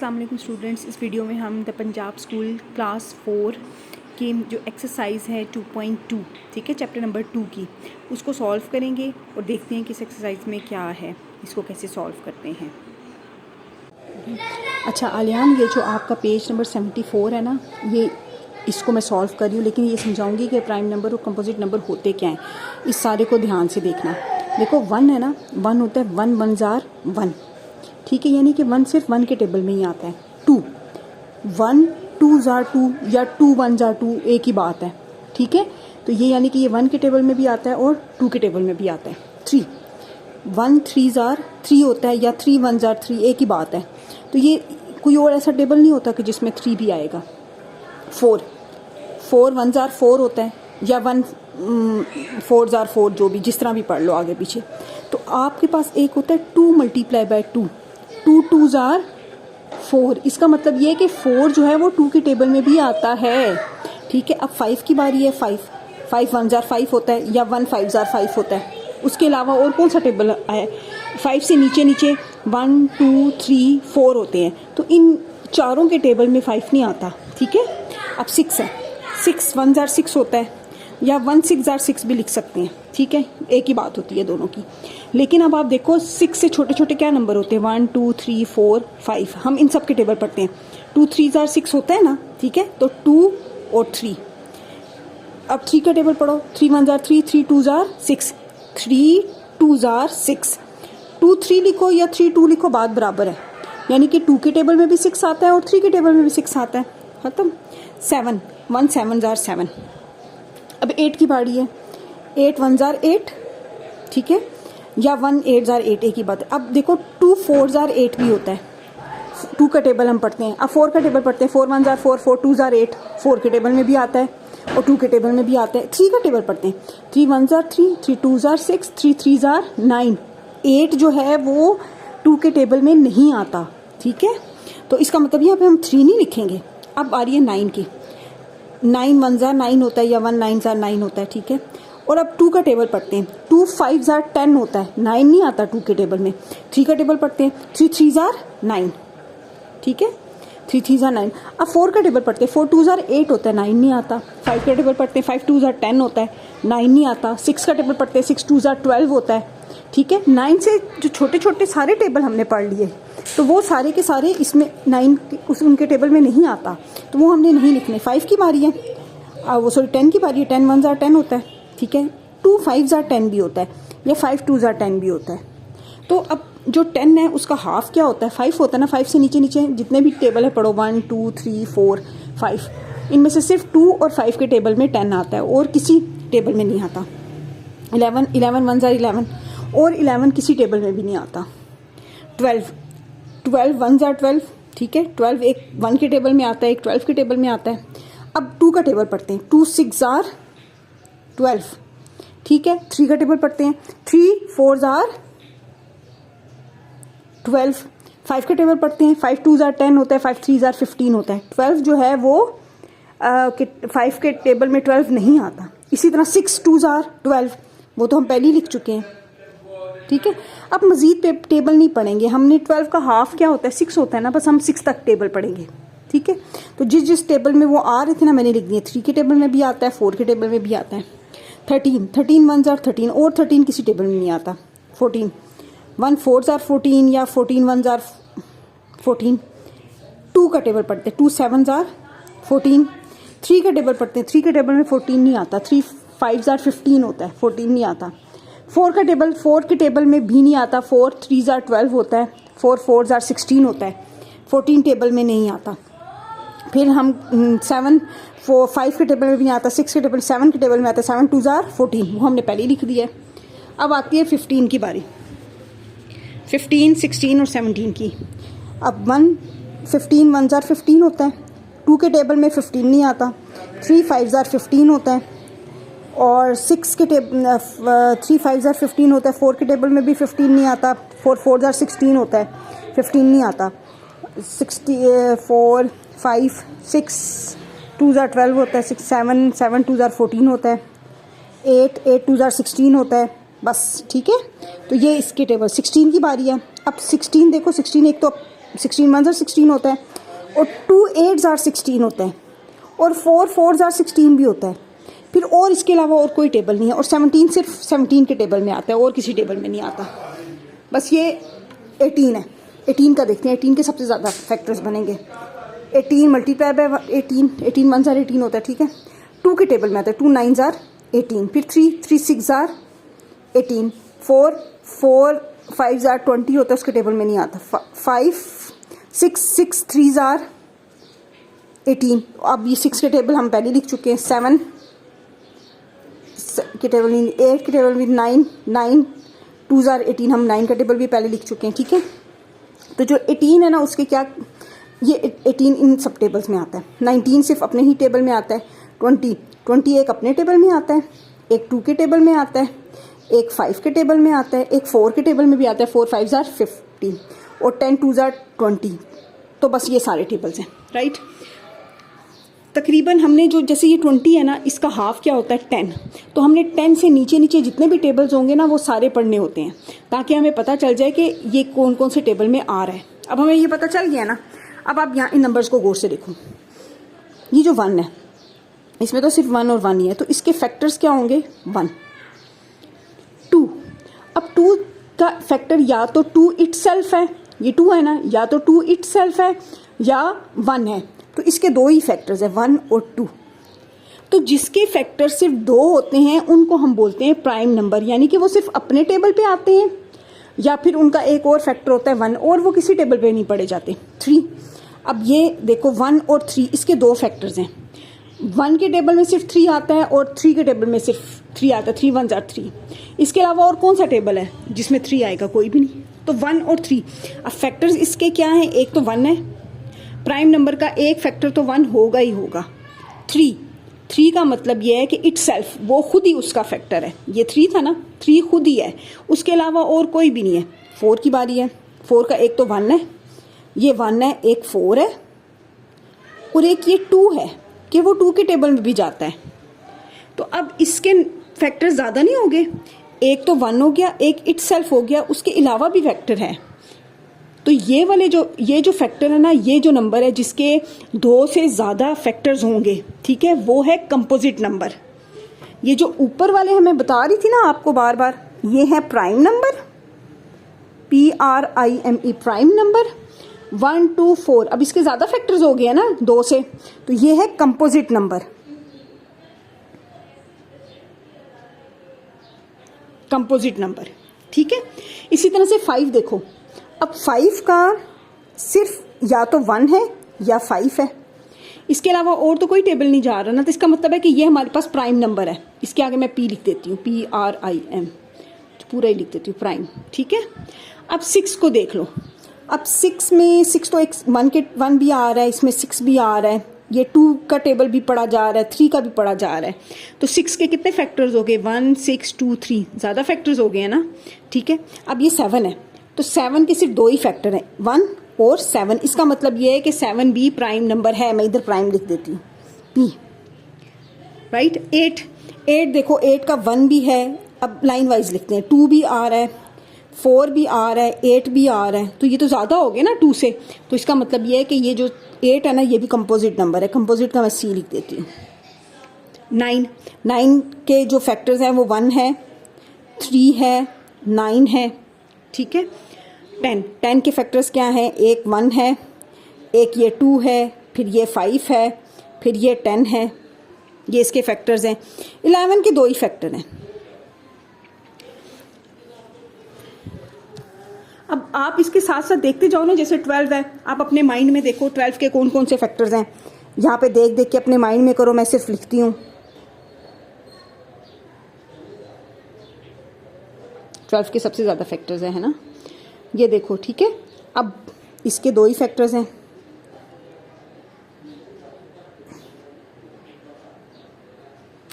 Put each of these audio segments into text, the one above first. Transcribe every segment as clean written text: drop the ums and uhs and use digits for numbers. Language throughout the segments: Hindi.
अस्सलाम वालेकुम स्टूडेंट्स। इस वीडियो में हम द पंजाब स्कूल क्लास 4 की जो एक्सरसाइज है 2.2, ठीक है, चैप्टर नंबर 2 की, उसको सॉल्व करेंगे और देखते हैं कि इस एक्सरसाइज में क्या है, इसको कैसे सॉल्व करते हैं। अच्छा आलियान, ये जो आपका पेज नंबर 74 है ना, ये इसको मैं सॉल्व कर रही हूँ, लेकिन ये समझाऊंगी कि प्राइम नंबर और कंपोजिट नंबर होते क्या हैं। इस सारे को ध्यान से देखना। देखो 1 है ना, 1 होता है 1 1 जार 1, ठीक है, यानी कि 1 सिर्फ 1 के टेबल में ही आता है। 2 1 2 जार 2 या 2 1 जार 2 एक ही बात है, ठीक है। तो ये यानी कि ये 1 के टेबल में भी आता है और 2 के टेबल में भी आता है। 3 1 3 जार 3 होता है या 3 1 जार 3 एक ही बात है। तो ये कोई और ऐसा टेबल नहीं होता कि जिसमें 3 भी आएगा। 4 4 1 जार 4 होता है या 1 4 जार 4, जो भी जिस तरह भी पढ़ लो आगे पीछे। तो आपके पास एक होता है 2 मल्टीप्लाई बाय 2, 2 2 जार 4। इसका मतलब ये है कि 4 जो है वो 2 के टेबल में भी आता है, ठीक है। अब 5 की बारी है। 5 1 जार 5 होता है या 1 5 जार 5 होता है। उसके अलावा और कौन सा टेबल है? 5 से नीचे 1 2 3 4 होते हैं। तो इन चारों के टेबल में 5 नहीं आता, ठीक है। अब 6 है। 6 1 जार 6 होता है या 1 6 जार 6 भी लिख सकते हैं, ठीक है, एक ही बात होती है दोनों की। लेकिन अब आप देखो 6 से छोटे छोटे क्या नंबर होते हैं? 1 2 3 4 5। हम इन सब के टेबल पढ़ते हैं। 2 3 जार 6 होता है ना, ठीक है। तो 2 और 3। अब 3 का टेबल पढ़ो। 3 1 जार 3, 3 2 जार 6, 3 2 जार 6। 2 3 लिखो या 3 2 लिखो, बात बराबर है। यानी कि 2 के टेबल में भी 6 आता है और 3 के टेबल में भी 6 आता है, खत्म। 7 1 7 जार 7। अब 8 की बारी है। 8 1 जार 8, ठीक है, या 1 8 जार 8 एक ही बात है। अब देखो 2 4 जार 8 भी होता है। 2 का टेबल हम पढ़ते हैं। अब 4 का टेबल पढ़ते हैं। 4 1 जार 4, 4 2 जार 8, 4 के टेबल में भी आता है और 2 के टेबल में भी आता है। 3 का टेबल पढ़ते हैं। 3 1 जार 3, 3 2 जार 6, 3 3 जार 9। 8 जो है वो 2 के टेबल में नहीं आता, ठीक है। तो इसका मतलब यहाँ पे हम 3 नहीं लिखेंगे। अब आ रही है 9 की। 9 1 जार 9 होता है या 1 9 जार 9 होता है, ठीक है। और अब 2 का टेबल पढ़ते हैं। 2 5 जार 10 होता है, 9 नहीं आता 2 के टेबल में। 3 का टेबल पढ़ते हैं। 3 3 जार 9, ठीक है, 3 3 जार 9। अब 4 का टेबल पढ़ते हैं। 4 2 जार 8 होता है, 9 नहीं आता। 5 का टेबल पढ़ते हैं। 5 2 जार 10 होता है, 9 नहीं आता। 6 का टेबल पढ़ते हैं। 6 2 जार 12 होता है, ठीक है। 9 से जो छोटे छोटे सारे टेबल हमने पढ़ लिए, तो वो सारे के सारे इसमें 9 उनके टेबल में नहीं आता, तो वो हमने नहीं लिखने। 5 की बारी है, वो सॉरी 10 की बारी है। 10 1 जार 10 होता है, ठीक है। 2 5 जार 10 भी होता है या 5 2 जार 10 भी होता है। तो अब जो 10 है उसका हाफ क्या होता है? 5 होता है ना। 5 से नीचे जितने भी टेबल है पढ़ो, 1 2 3 4 5, इनमें से सिर्फ 2 और 5 के टेबल में 10 आता है और किसी टेबल में नहीं आता। 11 11 1 जार 11 और 11 किसी टेबल में भी नहीं आता। 12 12 1 जार 12, ठीक है। 12 एक 1 के टेबल में आता है, एक 12 के टेबल में आता है। अब 2 का टेबल पढ़ते हैं। 2 6 जार 12, ठीक है। 3 का टेबल पढ़ते हैं। 3 4 जार 12। 5 का टेबल पढ़ते हैं। 5 2 जार 10 होता है, 5 3 जार 15 होता है। 12 जो है वो 5 के टेबल में 12 नहीं आता। इसी तरह 6 2 जार 12, वो तो हम पहले ही लिख चुके हैं, ठीक है। अब मजीद टेबल नहीं पढ़ेंगे हमने। 12 का हाफ क्या होता है? 6 होता है ना, बस हम 6 तक टेबल पढ़ेंगे, ठीक है। तो जिस जिस टेबल में वो आ रहे थे ना, मैंने लिख दिए। 3 के टेबल में भी आता है, 4 के टेबल में भी आता है। 13 13 1 जार 13 और 13 किसी टेबल में नहीं आता। 14 1 4 जार 14 या 14 1 जार 14। 2 का टेबल पढ़ते हैं। 2 7 जार 14। 3 का टेबल पढ़ते हैं। 3 के टेबल में 14 नहीं आता। 3 5 जार 15 होता है, 14 नहीं आता। 4 का टेबल 4 के टेबल में भी नहीं आता। 4 3 जार 12 होता है। 4 4 जार 16 होता है, 14 टेबल में नहीं आता। फिर हम 7 4 5 के टेबल में भी नहीं आता। 6 के टेबल 7 के टेबल में आता है। 7 2 जार 14, वो हमने पहले ही लिख दिया है। अब आती है 15 की बारी। 15 16 और 17 की। अब 15 1 जार 15 होता है। 2 के टेबल में 15 नहीं आता। 3 5 जार 15 होता है और 6 के टेबल 3 5 जार 15 होता है। 4 के टेबल में भी 15 नहीं आता। 4 4 जार 16 होता है, 15 नहीं आता। 4 5 6 2 जार 12 होता है। 6 7 7 2 जार 14 होता है। 8 8 2 जार 16 होता है, बस, ठीक है। तो ये इसके टेबल। 16 की बारी है। अब 16 देखो। 16 एक तो 16 1 16 होता है, और 2 8 16 होता है, और 4 4 16 भी होता है। फिर और इसके अलावा और कोई टेबल नहीं है, और 17 सिर्फ 17 के टेबल में आता है और किसी टेबल में नहीं आता। बस ये 18 है। 18 का देखते हैं, 18 के सबसे ज़्यादा फैक्टर्स बनेंगे। 18 मल्टीप्लाई बाय 18, 18 1 18 होता है, ठीक है। 2 के टेबल में आता है, 2 9 18, फिर 3 6 18, 4 5 20 होता है, उसके टेबल में नहीं आता। 5 6 3 18, अब ये 6 के टेबल हम पहले लिख चुके हैं। 7 के टेबल में, 8 के टेबल में, 9 2 18, हम 9 का टेबल भी पहले लिख चुके हैं, ठीक है। तो जो 18 है ना, उसके क्या, ये 18 इन सब टेबल्स में आता है। 19 सिर्फ अपने ही टेबल में आता है। 20 एक अपने टेबल में आता है, एक 2 के टेबल में आता है, एक 5 के टेबल में आता है, एक 4 के टेबल में भी आता है। 4 5 15, और 10 2 20। तो बस ये सारे टेबल्स हैं, राइट। तकरीबन हमने जो, जैसे ये 20 है ना, इसका हाफ क्या होता है 10। तो हमने 10 से नीचे नीचे जितने भी टेबल्स होंगे ना, वो सारे पढ़ने होते हैं, ताकि हमें पता चल जाए कि ये कौन कौन से टेबल में आ रहा है। अब हमें ये पता चल गया ना। अब आप यहाँ इन नंबर्स को गौर से देखो। ये जो 1 है, इसमें तो सिर्फ 1 और 1 ही है, तो इसके फैक्टर्स क्या होंगे 1 2। अब 2 का फैक्टर या तो 2 इटसेल्फ है, ये 2 है ना, या तो 2 इटसेल्फ है या 1 है। तो इसके दो ही फैक्टर्स है, 1 और 2। तो जिसके फैक्टर सिर्फ 2 होते हैं उनको हम बोलते हैं प्राइम नंबर, यानी कि वो सिर्फ अपने टेबल पे आते हैं, या फिर उनका एक और फैक्टर होता है 1 और वो किसी टेबल पे नहीं पढ़े जाते। 3, अब ये देखो 1 और 3, इसके 2 फैक्टर्स हैं। 1 के टेबल में सिर्फ 3 आता है और 3 के टेबल में सिर्फ 3 आता है। 3 1 3। इसके अलावा और कौन सा टेबल है जिसमें 3 आएगा? कोई भी नहीं। तो 1 और 3। अब फैक्टर्स इसके क्या हैं? एक तो 1 है, प्राइम नंबर का एक फैक्टर तो 1 होगा ही होगा। 3 का मतलब ये है कि इटसेल्फ, वो खुद ही उसका फैक्टर है। ये 3 था ना, 3 खुद ही है, उसके अलावा और कोई भी नहीं है। 4 की बारी है। 4 का एक तो 1 है, ये 1 है, एक 4 है, और एक ये 2 है कि वो 2 के टेबल में भी जाता है। तो अब इसके फैक्टर ज़्यादा नहीं हो गए? एक तो 1 हो गया, एक इटसेल्फ हो गया, उसके अलावा भी फैक्टर है। तो ये वाले ये जो फैक्टर है ना, ये जो नंबर है जिसके 2 से ज़्यादा फैक्टर्स होंगे, ठीक है, वो है कंपोजिट नंबर। ये जो ऊपर वाले हमें बता रही थी ना आपको बार बार, ये है prime number, PRIME, prime number. 1 2 4, अब इसके ज़्यादा फैक्टर्स हो गए ना 2 से, तो ये है कंपोजिट नंबर। कंपोजिट नंबर, ठीक है। इसी तरह से 5 देखो। अब 5 का सिर्फ या तो 1 है या 5 है, इसके अलावा और तो कोई टेबल नहीं जा रहा ना। तो इसका मतलब है कि ये हमारे पास प्राइम नंबर है। इसके आगे मैं P लिख देती हूँ, PRIM, पूरा ही लिख देती हूँ, प्राइम, ठीक है। अब 6 को देख लो। अब 6 में 6 तो एक 1 भी आ रहा है, इसमें 6 भी आ रहा है, ये 2 का टेबल भी पढ़ा जा रहा है, 3 का भी पढ़ा जा रहा है। तो 6 के कितने फैक्टर्स हो गए? 1 6 2 3, ज़्यादा फैक्टर्स हो गए हैं ना, ठीक है। अब ये 7 है, तो 7 के सिर्फ 2 ही फैक्टर हैं, 1 और 7। इसका मतलब ये है कि 7 भी प्राइम नंबर है। मैं इधर प्राइम लिख देती हूँ, P, राइट। 8 देखो, 8 का 1 भी है। अब लाइन वाइज लिखते हैं, 2 भी आ रहा है, 4 भी आ रहा है, 8 भी आ रहा है। तो ये तो ज़्यादा हो गया ना 2 से। तो इसका मतलब ये है कि ये जो 8 है ना, ये भी कंपोजिट नंबर है। कंपोजिट का मैं C लिख देती हूँ। 9 के जो फैक्टर्स हैं वो 1 है, 3 है, 9 है, ठीक है। 10 के फैक्टर्स क्या हैं? एक 1 है, एक ये 2 है, फिर ये 5 है, फिर ये 10 है। ये इसके फैक्टर्स हैं। 11 के 2 ही फैक्टर हैं। अब आप इसके साथ साथ देखते जाओ ना। जैसे 12 है, आप अपने माइंड में देखो 12 के कौन कौन से फैक्टर्स हैं। यहाँ पे देख देख के अपने माइंड में करो, मैं सिर्फ लिखती हूँ। 12 के सबसे ज़्यादा फैक्टर्स है ना, ये देखो, ठीक है। अब इसके 2 ही फैक्टर्स हैं।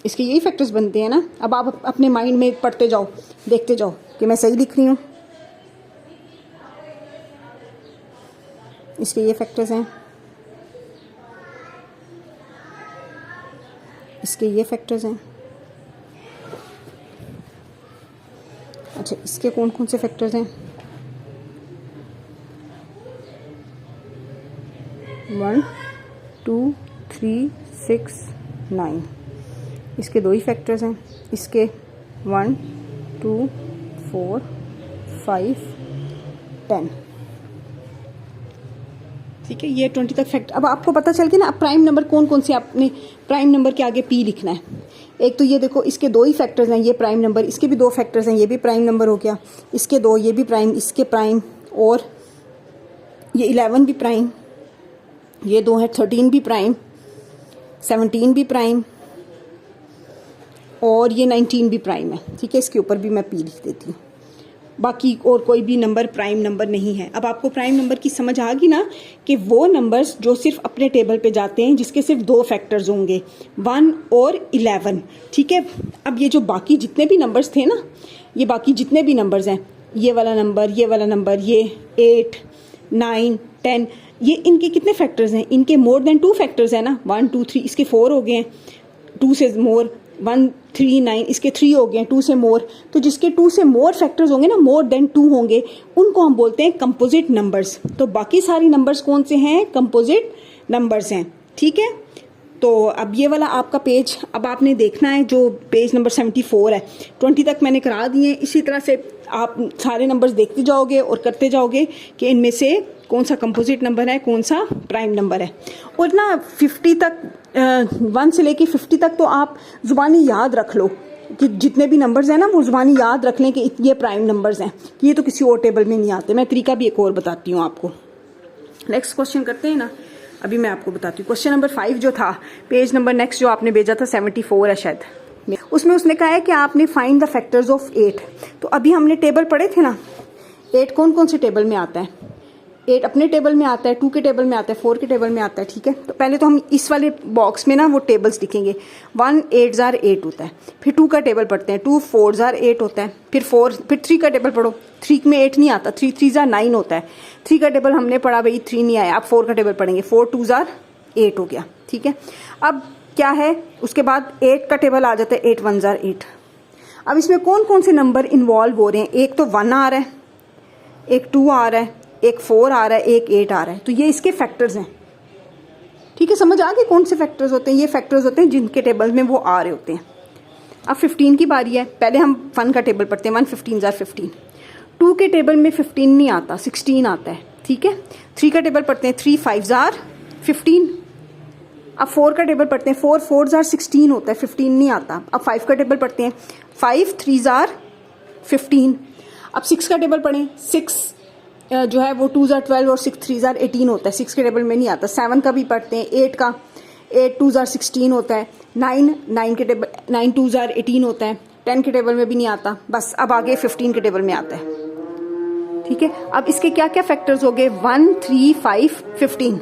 इसके यही फैक्टर्स बनते हैं ना। अब आप अपने माइंड में पढ़ते जाओ, देखते जाओ कि मैं सही लिख रही हूँ। इसके ये फैक्टर्स हैं, इसके ये फैक्टर्स हैं। अच्छा, इसके कौन कौन से फैक्टर्स हैं? 1 2 3 6 9, इसके 2 ही फैक्टर्स हैं, इसके 1 2 4 5 10, ठीक है। ये 20 तक फैक्टर। अब आपको पता चल गया ना, अब प्राइम नंबर कौन कौन से आपने प्राइम नंबर के आगे पी लिखना है। एक तो ये देखो, इसके 2 ही फैक्टर्स हैं, ये प्राइम नंबर, इसके भी 2 फैक्टर्स हैं, ये भी प्राइम नंबर हो गया, इसके 2, ये भी प्राइम, इसके प्राइम, और ये 11 भी प्राइम, ये 2 है, 13 भी प्राइम, 17 भी प्राइम, और ये 19 भी प्राइम है, ठीक है। इसके ऊपर भी मैं पी लिख देती हूँ। बाकी और कोई भी नंबर प्राइम नंबर नहीं है। अब आपको प्राइम नंबर की समझ आ गई ना, कि वो नंबर्स जो सिर्फ अपने टेबल पे जाते हैं, जिसके सिर्फ 2 फैक्टर्स होंगे, 1 और 11, ठीक है। अब ये जो बाकी जितने भी नंबर्स थे ना, ये बाकी जितने भी नंबर्स हैं, ये वाला नंबर, ये वाला नंबर, ये 8 9 10, ये इनके कितने फैक्टर्स हैं? इनके मोर देन 2 फैक्टर्स हैं ना, 1 2 3, इसके 4 हो गए हैं, 2 से मोर 1 3 9, इसके 3 हो गए, 2 से मोर। तो जिसके 2 से मोर फैक्टर्स होंगे ना, मोर देन 2 होंगे, उनको हम बोलते हैं कंपोजिट नंबर्स। तो बाकी सारी नंबर्स कौन से हैं? कंपोजिट नंबर्स हैं, ठीक है। तो अब ये वाला आपका पेज अब आपने देखना है, जो पेज नंबर 74 है, 20 तक मैंने करा दिए। इसी तरह से आप सारे नंबर्स देखते जाओगे और करते जाओगे कि इनमें से कौन सा कंपोजिट नंबर है, कौन सा प्राइम नंबर है। और ना 50 तक 1 से लेके 50 तक तो आप ज़ुबानी याद रख लो, कि जितने भी नंबर्स हैं ना, वो ज़ुबानी याद रख लें कि ये प्राइम नंबर्स हैं, कि ये तो किसी और टेबल में नहीं आते। मैं तरीका भी एक और बताती हूँ आपको। नेक्स्ट क्वेश्चन करते हैं ना, अभी मैं आपको बताती हूँ। क्वेश्चन नंबर 5 जो था, पेज नंबर नेक्स्ट जो आपने भेजा था 74 है शायद, उसमें उसने कहा है कि आपने फाइंड द फैक्टर्स ऑफ 8। तो अभी हमने टेबल पढ़े थे ना, 8 कौन कौन से टेबल में आता है? 8 अपने टेबल में आता है, 2 के टेबल में आता है, 4 के टेबल में आता है, ठीक है। तो पहले तो हम इस वाले बॉक्स में ना वो टेबल्स लिखेंगे। 1 8 जार 8 होता है, फिर 2 का टेबल पढ़ते हैं, 2 4 जार 8 होता है, फिर 3 का टेबल पढ़ो, 3 में 8 नहीं आता, 3 3 जार 9 होता है, 3 का टेबल हमने पढ़ा भाई, 3 नहीं आया, अब 4 का टेबल पढ़ेंगे, 4 2 जार 8 हो गया, ठीक है। अब क्या है, उसके बाद 8 का टेबल आ जाता है, 8 1 जार 8। अब इसमें कौन कौन से नंबर इन्वॉल्व हो रहे हैं? एक तो 1 आ रहा है, एक 2 आ रहा है, एक 4 आ रहा है, एक 8 आ रहा है। तो ये इसके फैक्टर्स हैं, ठीक है। समझ आ गए कौन से फैक्टर्स होते हैं? ये फैक्टर्स होते हैं जिनके टेबल में वो आ रहे होते हैं। अब 15 की बारी है। पहले हम 1 का टेबल पढ़ते हैं, 1 15 जार 15। 2 के टेबल में 15 नहीं आता, 16 आता है, ठीक है। 3 का टेबल पढ़ते हैं, 3 5 जार 15। अब 4 का टेबल पढ़ते हैं, 4 4 जार 16 होता है, 15 नहीं आता। अब 5 का टेबल पढ़ते हैं, 5 3 जार 15। अब 6 का टेबल पढ़ें, 6 जो है वो 2 जार 12 और 6 3 जार 18 होता है, 6 के टेबल में नहीं आता। 7 का भी पढ़ते हैं, 8 का 8 2 जार 16 होता है। 9 के टेबल 9 2 जार 18 होता है, 10 के टेबल में भी नहीं आता। बस अब आगे 15 के टेबल में आता है, ठीक है। अब इसके क्या क्या फैक्टर्स हो गए? 1 3 5 15,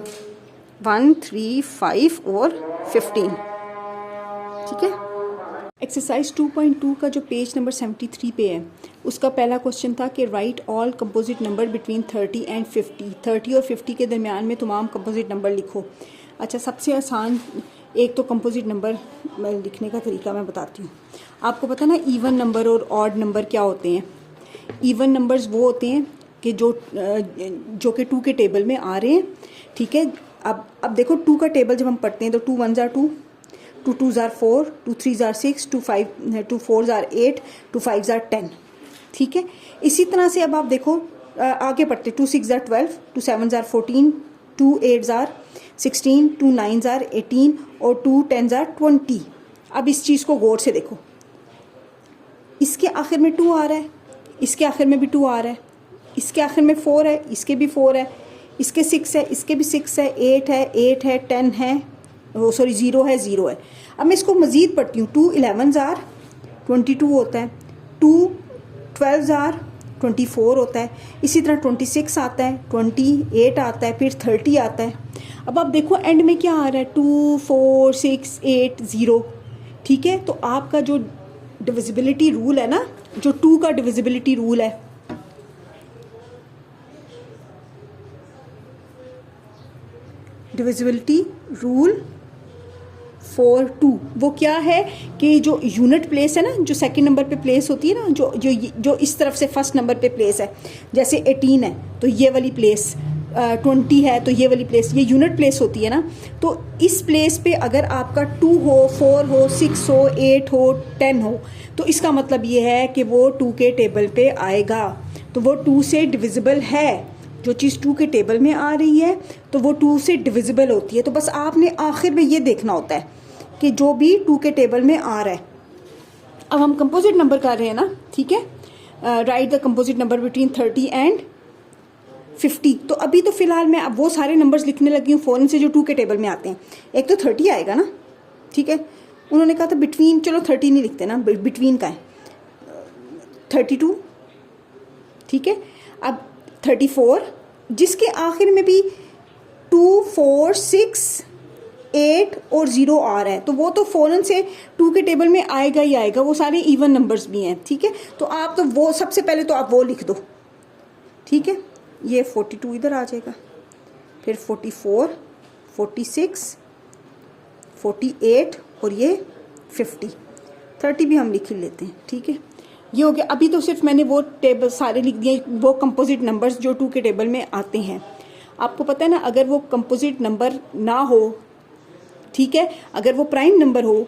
1 3 5 और 15, ठीक है। एक्सरसाइज 2.2 का जो पेज नंबर 73 पे है, उसका पहला क्वेश्चन था कि right all composite number between 30 and 50। 30 और 50 के दरमियान में तमाम कंपोजिट नंबर लिखो। अच्छा, सबसे आसान एक तो कंपोजिट नंबर लिखने का तरीका मैं बताती हूँ। आपको पता ना इवन नंबर और ऑड नंबर क्या होते हैं? इवन नंबर्स वो होते हैं कि जो कि 2 के टेबल में आ रहे हैं, ठीक है। अब देखो 2 का टेबल जब हम पढ़ते हैं तो 2 1 jar 2, 2 2 jar 4, 2 3 jar 6, 2 4 jar 8, 2 5 jar 10, ठीक है। इसी तरह से अब आप देखो आगे पढ़ते, 2 6 जार 12, 2 7 जार 14, 2 8 जार 16, 2 9 जार 18 और 2 10 जार 20। अब इस चीज़ को गौर से देखो, इसके आखिर में 2 आ रहा है, इसके आखिर में भी 2 आ रहा है, इसके आखिर में 4 है, इसके भी 4 है, इसके 6 है, इसके भी 6 है, 8 है, 8 है, 10 है, वो सॉरी 0 है, 0 है। अब मैं इसको मज़ीद पढ़ती हूँ। 2 11 जार 22 होता है, 2 12 जार 24 होता है, इसी तरह 26 आता है, 28 आता है, फिर 30 आता है। अब आप देखो एंड में क्या आ रहा है, 2 4 6 8 0, ठीक है। तो आपका जो डिविजिबिलिटी रूल है ना, जो 2 का डिविजिबिलिटी रूल है, डिविजिबिलिटी रूल फॉर 2, वो क्या है कि जो यूनिट प्लेस है ना, जो सेकंड नंबर पे प्लेस होती है ना, जो इस तरफ से फर्स्ट नंबर पे प्लेस है, जैसे 18 है तो ये वाली प्लेस 20 है तो ये वाली प्लेस, ये यूनिट प्लेस होती है ना, तो इस प्लेस पे अगर आपका 2 हो, 4 हो, 6 हो, 8 हो, 10 हो, तो इसका मतलब ये है कि वो 2 के टेबल पे आएगा, तो वो 2 से डिविजिबल है। जो चीज़ 2 के टेबल में आ रही है तो वो 2 से डिविजिबल होती है। तो बस आपने आखिर में ये देखना होता है कि जो भी 2 के टेबल में आ रहा है। अब हम कंपोजिट नंबर कर रहे हैं ना, ठीक है, right the composite number between 30 and 50। तो अभी तो फिलहाल मैं अब वो सारे नंबर्स लिखने लगी हूँ फ़ौरन से जो 2 के टेबल में आते हैं। एक तो 30 आएगा ना, ठीक है, उन्होंने कहा था बिटवीन, चलो 30 नहीं लिखते ना, बिटवीन का है 32, ठीक है। अब 34 जिसके आखिर में भी 2, 4, 6, 8 और 0 आ रहा है, तो वो तो फ़ौरन से 2 के टेबल में आएगा ही आएगा, वो सारे इवन नंबर्स भी हैं, ठीक है। तो आप तो वो सबसे पहले तो आप वो लिख दो, ठीक है। ये 42 इधर आ जाएगा, फिर 44, 46, 48 और ये 50, 30 भी हम लिख ही लेते हैं, ठीक है। ये हो गया। अभी तो सिर्फ मैंने वो टेबल सारे लिख दिए, वो कंपोजिट नंबर्स जो 2 के टेबल में आते हैं। आपको पता है ना, अगर वो कंपोजिट नंबर ना हो, ठीक है, अगर वो प्राइम नंबर हो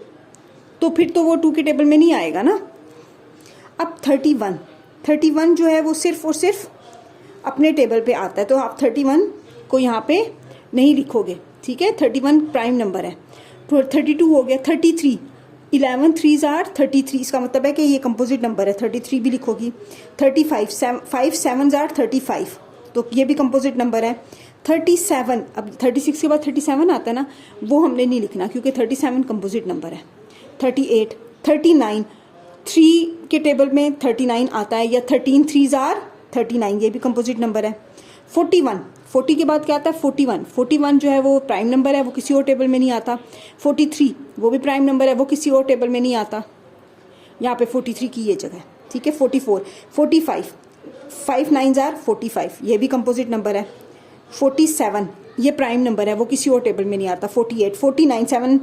तो फिर तो वो 2 के टेबल में नहीं आएगा ना। अब 31 जो है वो सिर्फ और सिर्फ अपने टेबल पे आता है, तो आप 31 को यहाँ पे नहीं लिखोगे, ठीक है, 31 प्राइम नंबर है। तो 32 हो गया, 33, 11 3s are 33, इसका मतलब है कि ये कंपोजिट नंबर है, 33 भी लिखोगी। 35, 5 7s are 35, तो ये भी कंपोजिट नंबर है। 37, अब 36 के बाद 37 आता है ना, वो हमने नहीं लिखना क्योंकि 37 कंपोजिट नंबर है। 38, 39, 3 के टेबल में 39 आता है, या 13 3s are 39, ये भी कंपोजिट नंबर है। 41, 40 के बाद क्या आता है 41 जो है वो प्राइम नंबर है, वो किसी और टेबल में नहीं आता। 43 वो भी प्राइम नंबर है, वो किसी और टेबल में नहीं आता, यहाँ पे 43 की ये जगह, ठीक है। 44, 45, 5 9s are 45, ये भी कंपोजिट नंबर है। 47 ये प्राइम नंबर है, वो किसी और टेबल में नहीं आता। 48, 49,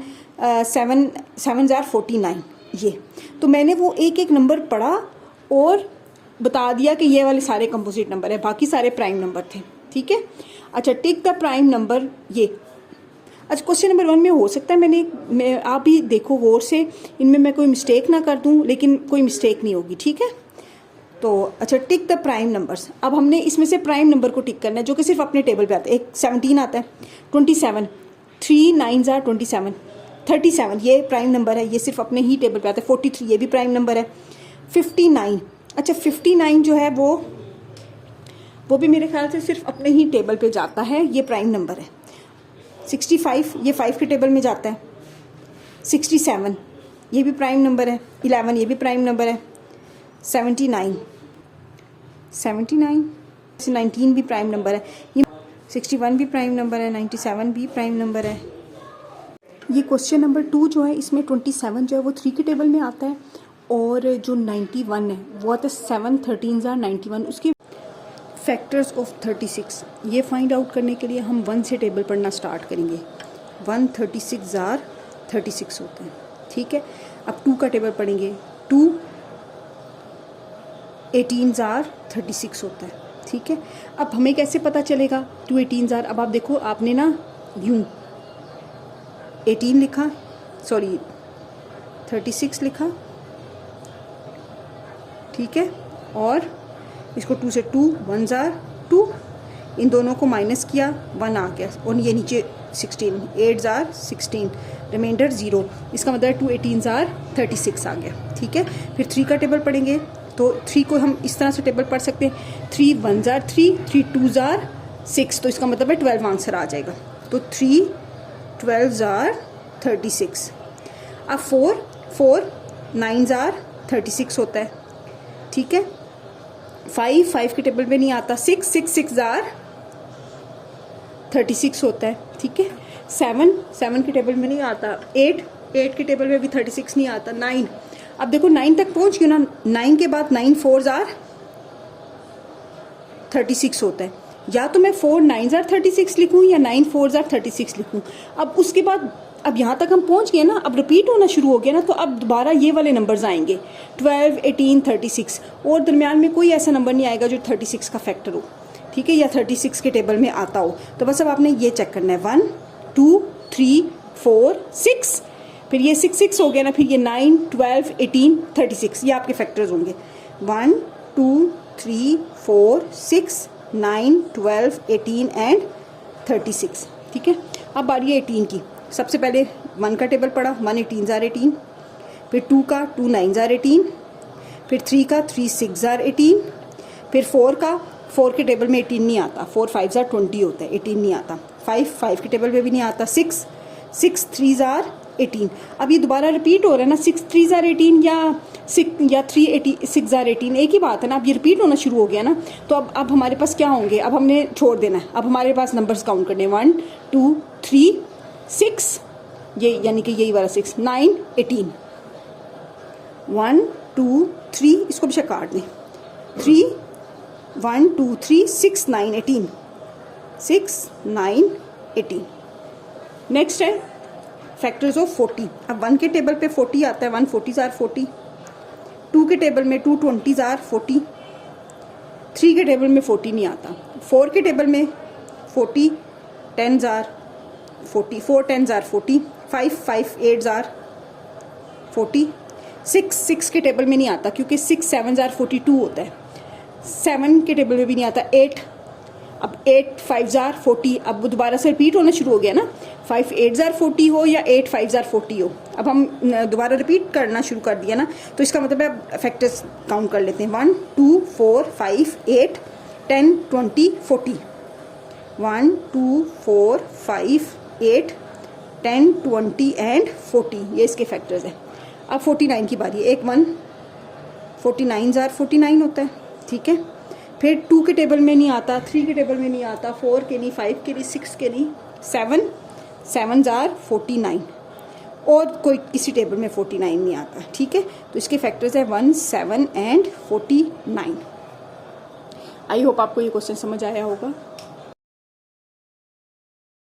7s are 49, ये तो मैंने वो एक एक नंबर पढ़ा और बता दिया कि ये वाले सारे कंपोजिट नंबर है, बाकी सारे प्राइम नंबर थे, ठीक है। अच्छा, टिक द प्राइम नंबर, ये अच्छा क्वेश्चन नंबर 1 में हो सकता है मैं आप भी देखो गौर से, इनमें मैं कोई मिस्टेक ना कर दूं, लेकिन कोई मिस्टेक नहीं होगी, ठीक है। तो अच्छा, टिक द प्राइम नंबर्स। अब हमने इसमें से प्राइम नंबर को टिक करना है जो कि सिर्फ अपने टेबल पे आता है। एक 17 आता है, 27, 3 9s are 27, 37 ये प्राइम नंबर है, ये सिर्फ अपने ही टेबल पे आता है। 43 ये भी प्राइम नंबर है। 59, अच्छा 59 जो है वो भी मेरे ख्याल से सिर्फ अपने ही टेबल पे जाता है, ये प्राइम नंबर है। 65 ये 5 के टेबल में जाता है। 67 ये भी प्राइम नंबर है। 11 ये भी प्राइम नंबर है। 79 19 भी प्राइम नंबर है। 61 भी प्राइम नंबर है। 97 भी प्राइम नंबर है। ये क्वेश्चन नंबर 2 जो है इसमें 27 जो है वो 3 के टेबल में आता है, और जो 91 है वो आता है 7 13s are 91। उसके फैक्टर्स ऑफ 36 ये फाइंड आउट करने के लिए हम 1 से टेबल पढ़ना स्टार्ट करेंगे। 1 36s are 36 होते हैं, ठीक है। अब 2 का टेबल पढ़ेंगे। 2 18s are 36 होता है, ठीक है। अब हमें कैसे पता चलेगा 2 18s are? अब आप देखो, आपने ना यूं 18 लिखा, सॉरी 36 लिखा, ठीक है, और इसको 2 से 2 1s are 2, इन दोनों को माइनस किया 1 आ गया, और ये नीचे 16 8s are 16, रिमाइंडर 0, इसका मतलब 2 18s are 36 आ गया, ठीक है। फिर 3 का टेबल पढ़ेंगे, तो 3 को हम इस तरह से टेबल पढ़ सकते हैं। 3 1s are 3, 3 2s are 6, तो इसका मतलब है 12 आंसर आ जाएगा। तो 3 12s are 36। अब 4 9s are 36 होता है, ठीक है। 5 के टेबल में नहीं आता। 6 6s are 36 होता है, ठीक है। 7 के टेबल में नहीं आता। 8 के टेबल में भी 36 नहीं आता। 9, अब देखो 9 तक पहुंच गए ना, 9 के बाद 9 4s are 36 होता है। या तो मैं 4 9s are 36 लिखूं या 9 4s are 36 लिखूं। अब उसके बाद अब यहाँ तक हम पहुँच गए ना, अब रिपीट होना शुरू हो गया ना, तो अब दोबारा ये वाले नंबर्स आएंगे 12 18 36, और दरमियान में कोई ऐसा नंबर नहीं आएगा जो 36 का फैक्टर हो। ठीक है, या 36 के टेबल में आता हो। तो बस अब आपने ये चेक करना है 1 2 3 4 6, फिर ये 6 6 हो गया ना, फिर ये 9 12 18 36, ये आपके फैक्टर्स होंगे 1 2 3 4 6 9 12 18 एंड 36। ठीक है, अब बारी है 18 की। सबसे पहले 1 का टेबल पढ़ा, 1 18 जार 18, फिर 2 का 2 9 जार 18, फिर 3 का 3 6 जार 18, फिर 4 का 4 के टेबल में 18 नहीं आता, 4 5 जार 20 होता है, 18 नहीं आता। 5 के टेबल में भी नहीं आता। 6 3 जार 18। अब ये दोबारा रिपीट हो रहा है ना, 6 3 जार 18 या 6 जार 18 एक ही बात है ना। अब ये रिपीट होना शुरू हो गया ना, तो अब हमारे पास क्या होंगे, अब हमने छोड़ देना है। अब हमारे पास नंबर्स काउंट करने 1 2 3 6, ये यानी कि यही वाला 6 9 18, 1 2 3, इसको भी काट दें 3 1 2 3 6 9 18, 6 9 18। नेक्स्ट है फैक्टर्स ऑफ 40। अब 1 के टेबल पे 40 आता है, 1 40 जार 40, 2 के टेबल में 2 20 जार 40, 3 के टेबल में 40 नहीं आता, 4 के टेबल में 40 10 जार 40, 4 10 जार 40, 5 8 जार 40, 6 के टेबल में नहीं आता क्योंकि 6 7 जार 42 होता है, 7 के टेबल में भी नहीं आता, 8, अब 8 5 जार 40, अब दोबारा से रिपीट होना शुरू हो गया ना, 5 8 जार 40 हो या 8 5 जार 40 हो। अब हम दोबारा रिपीट करना शुरू कर दिया ना, तो इसका मतलब है अब फैक्टर्स काउंट कर लेते हैं 1 2 4 5 8 10 20 40, 1 2 4 5 8 10 20 एंड 40, ये इसके फैक्टर्स हैं। अब 49 की बारी है। एक 1 49 जार 49 होता है, ठीक है। फिर 2 के टेबल में नहीं आता, 3 के टेबल में नहीं आता, 4 के नहीं, 5 के नहीं, 6 के नहीं, 7 जार 49, और कोई किसी टेबल में 49 नहीं आता, ठीक है। तो इसके फैक्टर्स है 1 7 एंड 49। आई होप आपको ये क्वेश्चन समझ आया होगा।